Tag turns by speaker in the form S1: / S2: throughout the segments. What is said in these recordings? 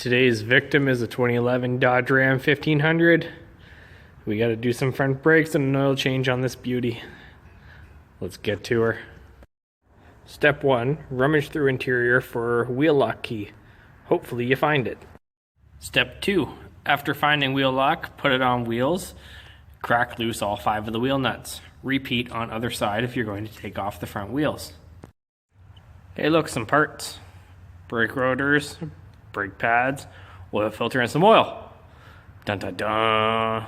S1: Today's victim is a 2011 Dodge Ram 1500. We got to do some front brakes and an oil change on this beauty. Let's get to her. Step 1, rummage through interior for wheel lock key. Hopefully you find it. Step 2, after finding wheel lock, put it on wheels. Crack loose all 5 of the wheel nuts. Repeat on other side if you're going to take off the front wheels. Hey, look, some parts. Brake rotors, brake pads, oil filter, and some oil. Dun dun dun.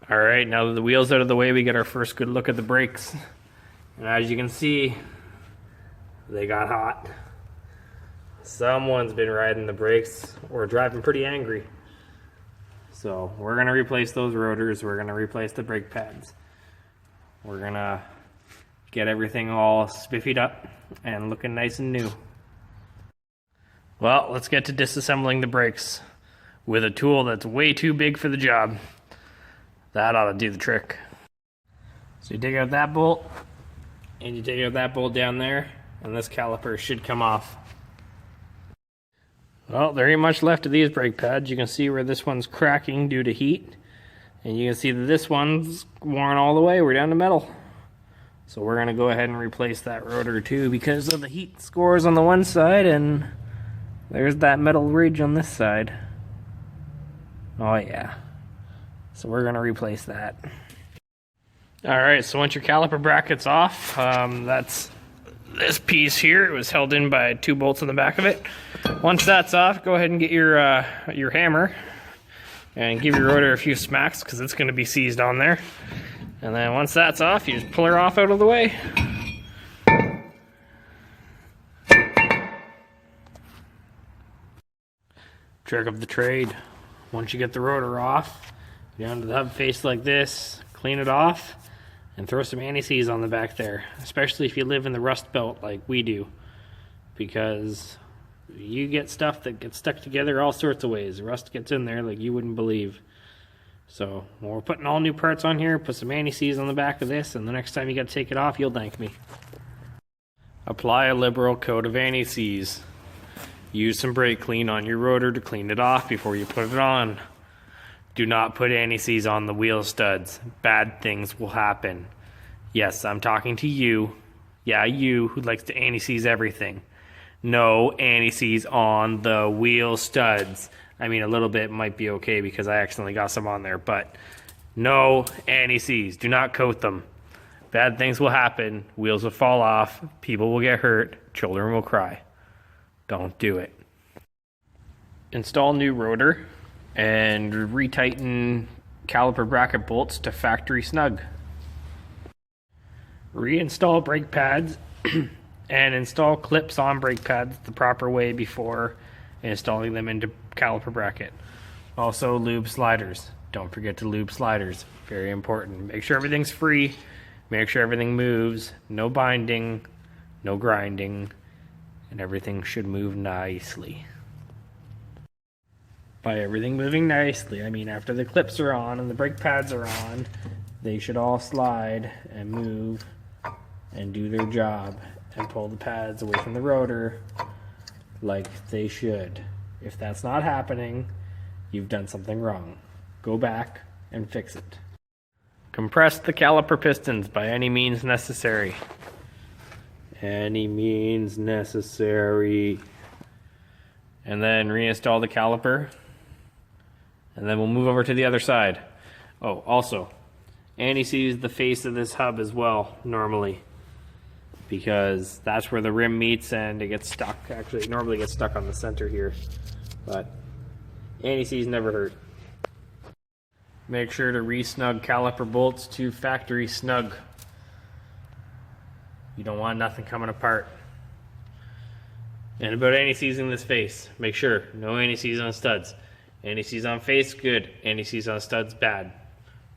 S1: Alright, now that the wheels out of the way, we get our first good look at the brakes. And as you can see, they got hot. Someone's been riding the brakes or driving pretty angry. So we're going to replace those rotors, we're going to replace the brake pads. We're going to get everything all spiffied up and looking nice and new. Well, let's get to disassembling the brakes with a tool that's way too big for the job. That ought to do the trick. So you take out that bolt, and you take out that bolt down there, and this caliper should come off. Well, there ain't much left of these brake pads. You can see where this one's cracking due to heat, and you can see that this one's worn all the way. We're down to metal. So we're going to go ahead and replace that rotor too because of the heat scores on the one side, and there's that metal ridge on this side. Oh yeah. So we're going to replace that. Alright, so once your caliper bracket's off, that's this piece here. It was held in by 2 bolts in the back of it. Once that's off, go ahead and get your hammer and give your rotor a few smacks because it's going to be seized on there. And then once that's off, you just pull her off out of the way. Trick of the trade. Once you get the rotor off, down to the hub face like this, clean it off, and throw some anti-seize on the back there, especially if you live in the rust belt like we do, because you get stuff that gets stuck together all sorts of ways. Rust gets in there like you wouldn't believe. So when we're putting all new parts on here, put some anti-seize on the back of this, and the next time you got to take it off, you'll thank me. Apply a liberal coat of anti-seize. Use some brake clean on your rotor to clean it off before you put it on. Do not put anti-seize on the wheel studs. Bad things will happen. Yes, I'm talking to you. Yeah, you who likes to anti-seize everything. No anti-seize on the wheel studs. I mean, a little bit might be okay because I accidentally got some on there, but no anti-seize. Do not coat them. Bad things will happen. Wheels will fall off. People will get hurt. Children will cry. Don't do it. Install new rotor and retighten caliper bracket bolts to factory snug. Reinstall brake pads and install clips on brake pads the proper way before installing them into caliper bracket. Also lube sliders. Don't forget to lube sliders. Very important. Make sure everything's free. Make sure everything moves. No binding, no grinding, and everything should move nicely. By everything moving nicely, I mean after the clips are on and the brake pads are on, they should all slide and move and do their job and pull the pads away from the rotor like they should. If that's not happening, you've done something wrong. Go back and fix it. Compress the caliper pistons by any means necessary. Any means necessary. And then reinstall the caliper. And then we'll move over to the other side. Oh, also, anti-seize the face of this hub as well, normally. Because that's where the rim meets and it gets stuck. Actually, it normally gets stuck on the center here. But anti-seize never hurt. Make sure to re-snug caliper bolts to factory snug. You don't want nothing coming apart. And about anti-seizing this face, make sure no anti-seize on studs. Anti-seize on face, good. Anti-seize on studs, bad.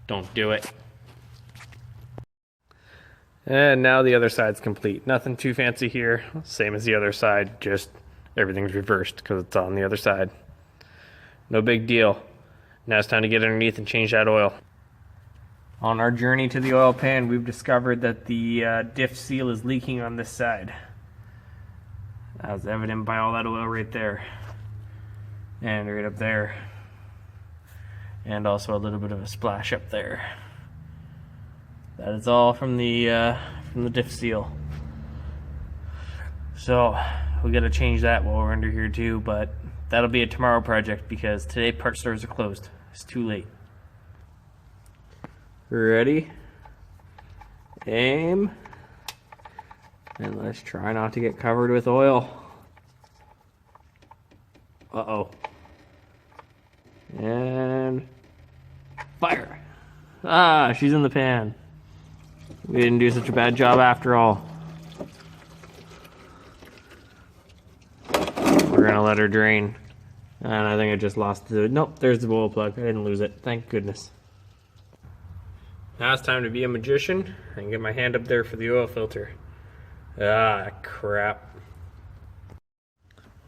S1: Don't do it. And now the other side's complete. Nothing too fancy here. Same as the other side, just everything's reversed because it's on the other side. No big deal. Now it's time to get underneath and change that oil. On our journey to the oil pan, we've discovered that the diff seal is leaking on this side. As evident by all that oil right there. and right up there, and also a little bit of a splash up there. That is all from the diff seal. So we got to change that while we're under here too, but that'll be a tomorrow project because today part stores are closed. It's too late. Ready? Aim. And let's try not to get covered with oil. Uh-oh. And fire. Ah, she's in the pan. We didn't do such a bad job after all. We're gonna let her drain. And I think I just lost the, nope, there's the oil plug. I didn't lose it, thank goodness. Now it's time to be a magician and get my hand up there for the oil filter. Ah, crap.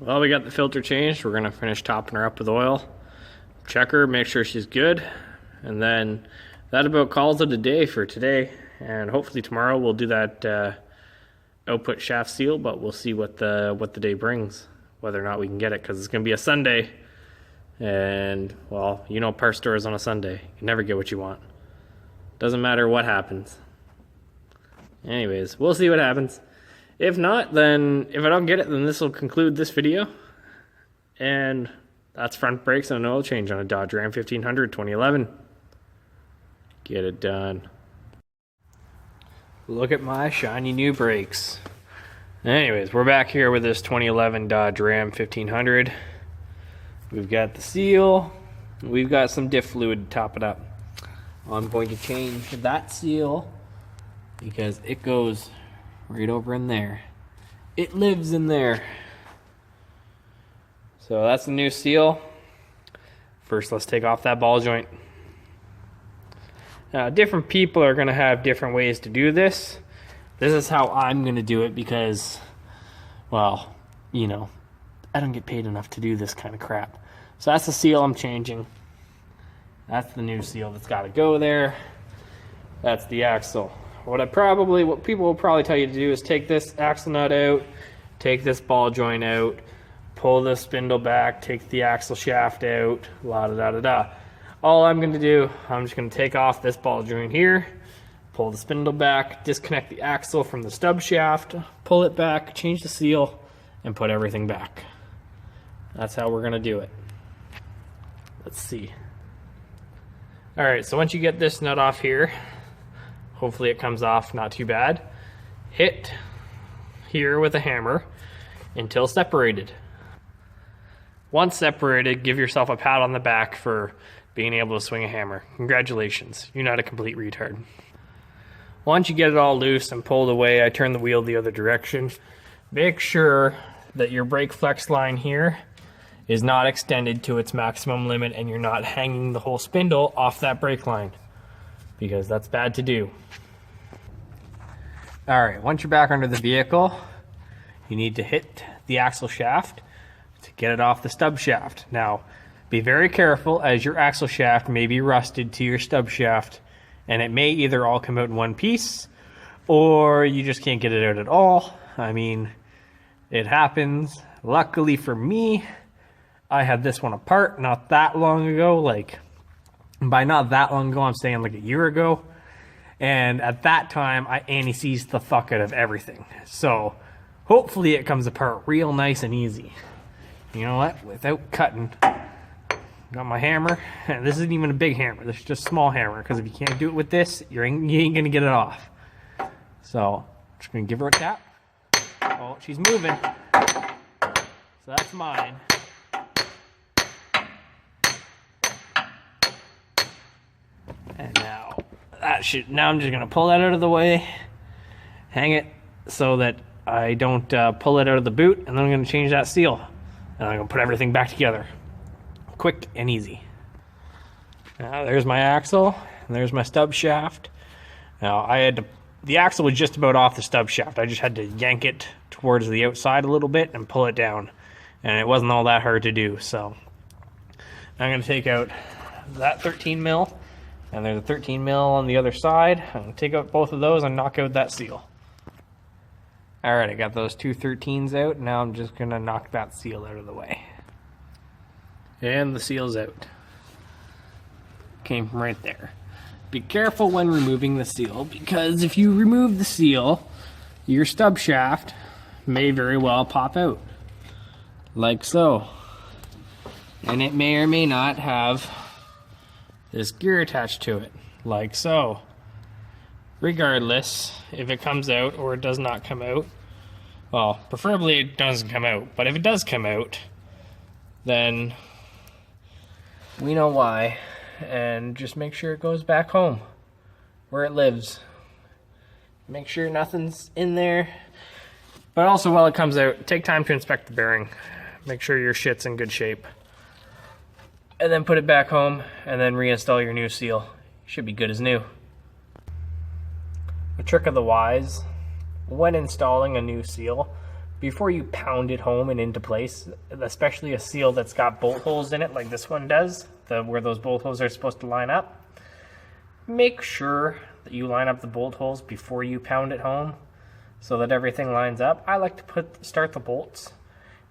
S1: Well, we got the filter changed. We're gonna finish topping her up with oil. Check her, make sure she's good. And then that about calls it a day for today. And hopefully tomorrow we'll do that output shaft seal, but we'll see what the day brings, whether or not we can get it, because it's gonna be a Sunday. And well, you know, parts stores on a Sunday, you can never get what you want. Doesn't matter what happens. Anyways, we'll see what happens. If not, then if I don't get it, then this will conclude this video. And that's front brakes and an oil change on a Dodge Ram 1500 2011. Get it done. Look at my shiny new brakes. Anyways, we're back here with this 2011 Dodge Ram 1500. We've got the seal. We've got some diff fluid to top it up. I'm going to change that seal because it goes right over in there. It lives in there. So that's the new seal. First, let's take off that ball joint. Now, different people are going to have different ways to do this. This is how I'm going to do it because, well, you know, I don't get paid enough to do this kind of crap. So that's the seal I'm changing. That's the new seal that's got to go there. That's the axle. What people will probably tell you to do is take this axle nut out, take this ball joint out, pull the spindle back, take the axle shaft out, la da da da da. All I'm going to do, I'm just going to take off this ball joint here, pull the spindle back, disconnect the axle from the stub shaft, pull it back, change the seal, and put everything back. That's how we're going to do it. Let's see. Alright, so once you get this nut off here, hopefully it comes off not too bad, hit here with a hammer until separated. Once separated, give yourself a pat on the back for being able to swing a hammer. Congratulations, you're not a complete retard. Once you get it all loose and pulled away, I turn the wheel the other direction. Make sure that your brake flex line here is not extended to its maximum limit and you're not hanging the whole spindle off that brake line, because that's bad to do. Alright, once you're back under the vehicle, you need to hit the axle shaft to get it off the stub shaft. Now, be very careful, as your axle shaft may be rusted to your stub shaft, and it may either all come out in one piece, or you just can't get it out at all. I mean, it happens. Luckily for me, I had this one apart not that long ago. Like, by not that long ago, I'm saying like a year ago. And at that time, I anti-seized the fuck out of everything. So, hopefully it comes apart real nice and easy. You know what? Without cutting. Got my hammer. And this isn't even a big hammer. This is just a small hammer. Because if you can't do it with this, you ain't going to get it off. So, just going to give her a tap. Oh, she's moving. So that's mine. And now I'm just gonna pull that out of the way, hang it so that I don't pull it out of the boot, and then I'm gonna change that seal, and I'm gonna put everything back together, quick and easy. Now there's my axle, and there's my stub shaft. Now the axle was just about off the stub shaft. I just had to yank it towards the outside a little bit and pull it down, and it wasn't all that hard to do. So I'm gonna take out that 13 mil. And there's a 13 mil on the other side. I'm going to take out both of those and knock out that seal. Alright, I got those two 13s out. Now I'm just going to knock that seal out of the way. And the seal's out. Came from right there. Be careful when removing the seal, because if you remove the seal, your stub shaft may very well pop out. Like so. And it may or may not have this gear attached to it. Like so. Regardless, if it comes out or it does not come out, well, preferably it doesn't come out, but if it does come out, then we know why. And just make sure it goes back home where it lives. Make sure nothing's in there. But also while it comes out, take time to inspect the bearing. Make sure your shit's in good shape. And then put it back home and then reinstall your new seal. Should be good as new. A trick of the wise, when installing a new seal, before you pound it home and into place, especially a seal that's got bolt holes in it like this one does, where those bolt holes are supposed to line up, make sure that you line up the bolt holes before you pound it home so that everything lines up. I like to start the bolts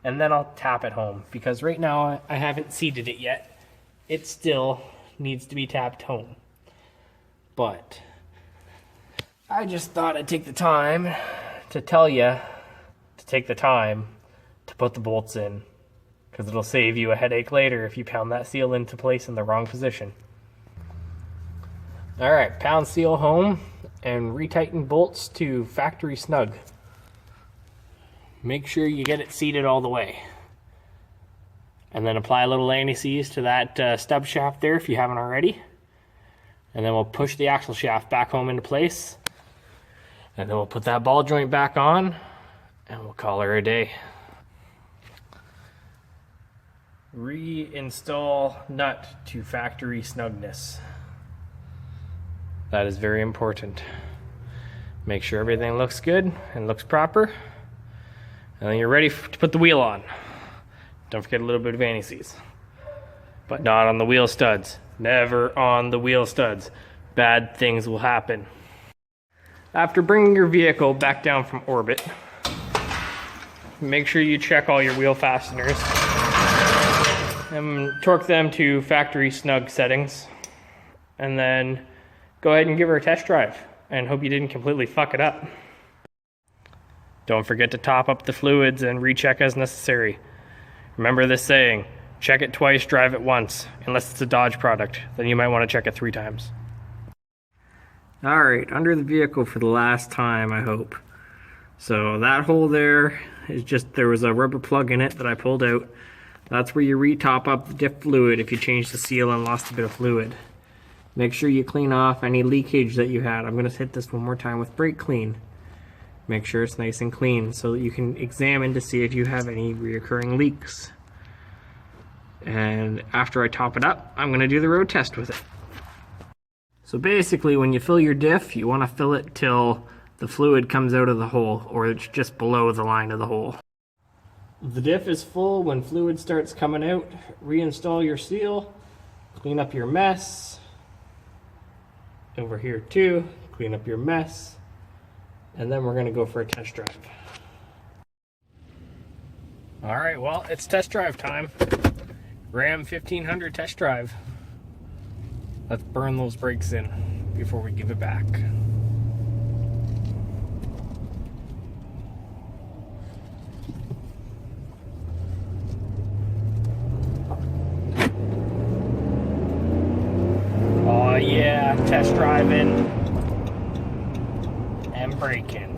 S1: and then I'll tap it home, because right now I haven't seated it yet. It still needs to be tapped home. But I just thought I'd take the time to tell you to take the time to put the bolts in, because it'll save you a headache later if you pound that seal into place in the wrong position. Alright, pound seal home and retighten bolts to factory snug. Make sure you get it seated all the way. And then apply a little anti-seize to that stub shaft there if you haven't already. And then we'll push the axle shaft back home into place. And then we'll put that ball joint back on and we'll call her a day. Reinstall nut to factory snugness. That is very important. Make sure everything looks good and looks proper. And then you're ready to put the wheel on. Don't forget a little bit of anti-seize. But not on the wheel studs. Never on the wheel studs. Bad things will happen. After bringing your vehicle back down from orbit, make sure you check all your wheel fasteners and torque them to factory snug settings, and then go ahead and give her a test drive and hope you didn't completely fuck it up. Don't forget to top up the fluids and recheck as necessary. Remember this saying, check it twice, drive it once. Unless it's a Dodge product, then you might want to check it 3 times. Alright, under the vehicle for the last time, I hope. So that hole there is just, there was a rubber plug in it that I pulled out. That's where you re-top up the diff fluid if you changed the seal and lost a bit of fluid. Make sure you clean off any leakage that you had. I'm going to hit this one more time with brake clean. Make sure it's nice and clean so that you can examine to see if you have any reoccurring leaks. And after I top it up, I'm going to do the road test with it. So basically, when you fill your diff, you want to fill it till the fluid comes out of the hole, or it's just below the line of the hole. The diff is full. When fluid starts coming out, reinstall your seal, clean up your mess. Over here too, clean up your mess. And then we're going to go for a test drive. Alright, well, it's test drive time. Ram 1500 test drive. Let's burn those brakes in before we give it back. Oh yeah, test driving and braking.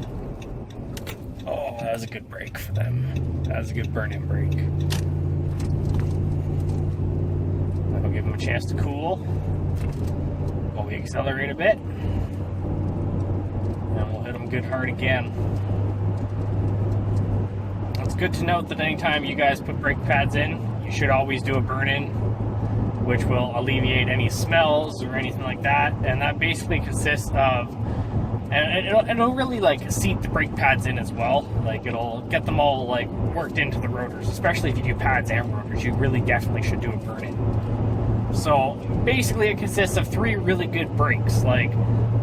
S1: Oh, that was a good brake for them. That was a good burn-in brake. That'll give them a chance to cool. While we accelerate a bit, and we'll hit them good hard again. It's good to note that anytime you guys put brake pads in, you should always do a burn-in, which will alleviate any smells or anything like that. And that basically consists of, and it'll really like seat the brake pads in as well. Like it'll get them all like worked into the rotors, especially if you do pads and rotors. You really definitely should do a burn-in. So basically it consists of 3 really good brakes. Like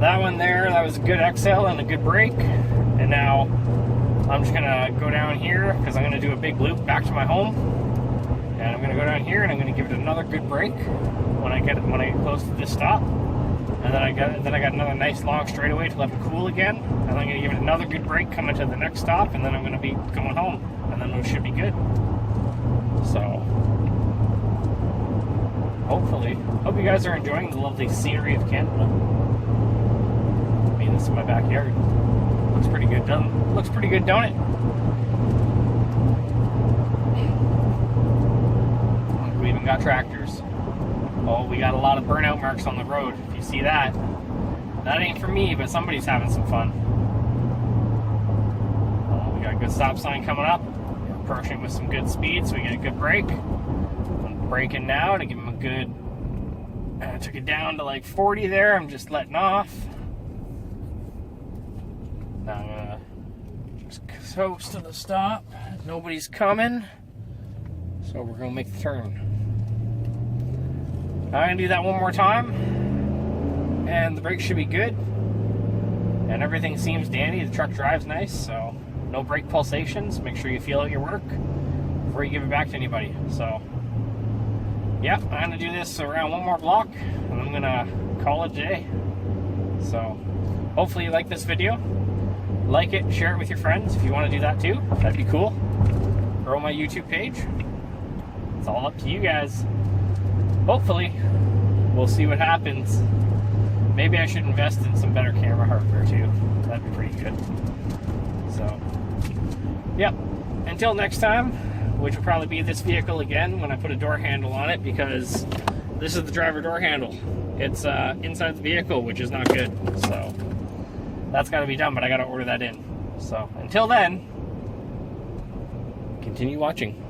S1: that one there, that was a good XL and a good brake. And now I'm just gonna go down here because I'm gonna do a big loop back to my home. And I'm gonna go down down here, and I'm going to give it another good brake when I get close to this stop. And then I got another nice long straightaway to let it cool again. And I'm going to give it another good brake coming to the next stop, and then I'm going to be going home. And then it should be good. So, hopefully. Hope you guys are enjoying the lovely scenery of Canada. I mean, this is my backyard. Looks pretty good, don't it? Looks pretty good, don't it? We even got tractors. Oh, we got a lot of burnout marks on the road. If you see that, that ain't for me, but somebody's having some fun. Oh, we got a good stop sign coming up. We're approaching with some good speed, so we get a good brake. I'm braking now to give him a good... I took it down to like 40 there. I'm just letting off. Now I'm gonna just coast to the stop. Nobody's coming, so we're gonna make the turn. I'm going to do that one more time, and the brakes should be good, and everything seems dandy. The truck drives nice, so no brake pulsations. Make sure you feel out your work before you give it back to anybody. So, yeah, I'm going to do this around one more block, and I'm going to call it a day. So, hopefully you like this video. Like it, share it with your friends if you want to do that too. That'd be cool. Grow my YouTube page. It's all up to you guys. Hopefully, we'll see what happens. Maybe I should invest in some better camera hardware too. That'd be pretty good. So, yep. Until next time, which will probably be this vehicle again when I put a door handle on it, because this is the driver door handle. It's inside the vehicle, which is not good. So, that's got to be done, but I got to order that in. So, until then, continue watching.